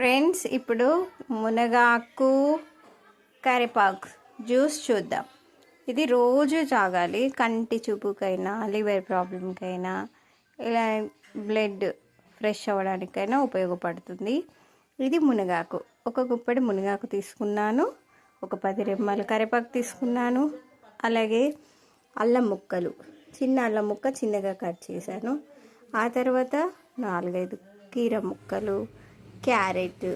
Friends, ఇప్పుడు మునగాకు కరివేపాకు జ్యూస్ చూద్దాం. ఇది రోజు తాగాలి. కంటి చూపుకైనా, లివర్ ప్రాబ్లంకైనా, ఇలా బ్లడ్ ఫ్రెష్ అవ్వడానికైనా ఉపయోగపడుతుంది. ఇది మునగాకు. ఒక గుప్పెడు మునగాకు తీసుకున్నాను, ఒక 10 రెమ్మలు కరివేపాకు తీసుకున్నాను, అలాగే అల్లం ముక్కలు, చిన్న అల్లం ముక్క చిన్నగా కట్ చేశాను. ఆ తర్వాత 4-5 కీర ముక్కలు, క్యారెట్,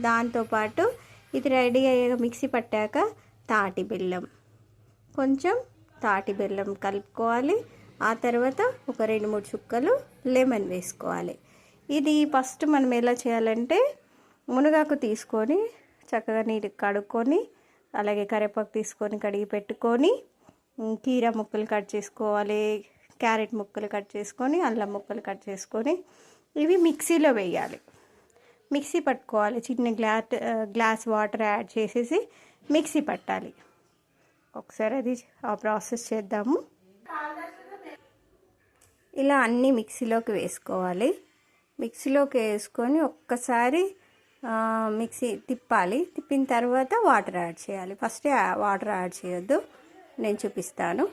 దాంతోపాటు ఇది రెడీ అయ్యాక మిక్సీ పట్టాక తాటి బెల్లం, కొంచెం తాటి బెల్లం కలుపుకోవాలి. ఆ తర్వాత ఒక 2-3 చుక్కలు లెమన్ వేసుకోవాలి. ఇది ఫస్ట్ మనం ఎలా చేయాలంటే, మునగాకు తీసుకొని చక్కగా నీటికి కడుక్కొని, అలాగే కరివేపాకు తీసుకొని కడిగి పెట్టుకొని, కీర ముక్కలు కట్ చేసుకోవాలి, క్యారెట్ ముక్కలు కట్ చేసుకొని, అల్లం ముక్కలు కట్ చేసుకొని ఇవి మిక్సీలో వేయాలి. మిక్సీ పట్టుకోవాలి. చిన్న గ్లాస్ వాటర్ యాడ్ చేసేసి మిక్సీ పట్టాలి. ఒకసారి అది ఆ ప్రాసెస్ చేద్దాము. ఇలా అన్నీ మిక్సీలోకి వేసుకోవాలి. మిక్సీలోకి వేసుకొని ఒక్కసారి మిక్సీ తిప్పాలి. తిప్పిన తర్వాత వాటర్ యాడ్ చేయాలి. ఫస్ట్ వాటర్ యాడ్ చేయొద్దు, నేను చూపిస్తాను.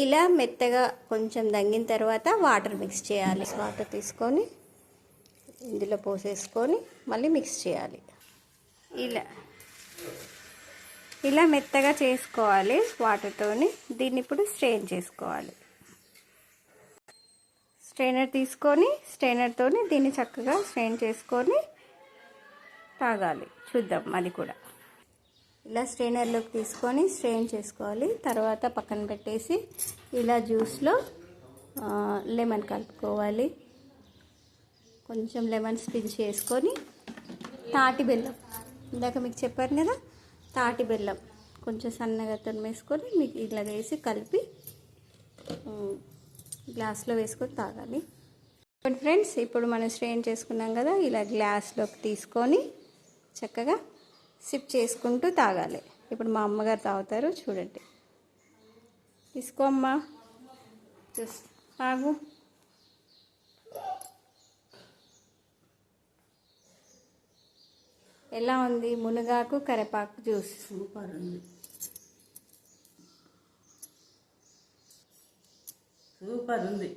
ఇలా మెత్తగా కొంచెం దంగిన తర్వాత వాటర్ మిక్స్ చేయాలి. వాటర్ తీసుకొని ఇందులో పోసేసుకొని మళ్ళీ మిక్స్ చేయాలి. ఇలా మెత్తగా చేసుకోవాలి వాటర్తోని. దీన్ని ఇప్పుడు స్ట్రెయిన్ చేసుకోవాలి. స్ట్రెయినర్ తీసుకొని స్ట్రెయినర్తోని దీన్ని చక్కగా స్ట్రెయిన్ చేసుకొని తాగాలి. చూద్దాం అది కూడా. ఇలా స్ట్రెయినర్లోకి తీసుకొని స్ట్రెయిన్ చేసుకోవాలి. తర్వాత పక్కన పెట్టేసి ఇలా జ్యూస్లో లెమన్ కలుపుకోవాలి. కొంచెం లెమన్ స్క్వీజ్ చేసుకొని తాటి బెల్లం, ఇందాక మీకు చెప్పాను కదా, తాటి బెల్లం కొంచెం సన్నగా తురిమేసుకొని మీకు ఇలా వేసి కలిపి గ్లాస్లో వేసుకొని తాగాలి. ఫ్రెండ్స్, ఇప్పుడు మనం స్ట్రెయిన్ చేసుకున్నాం కదా, ఇలా గ్లాస్లోకి తీసుకొని చక్కగా సిప్ చేసుకుంటూ తాగాలి. ఇప్పుడు మా అమ్మగారు తాగుతారు, చూడండి. తీసుకో అమ్మా, తాగు. ఎలా ఉంది మునగాకు కరివేపాకు జ్యూస్? సూపర్ ఉంది, సూపర్ ఉంది.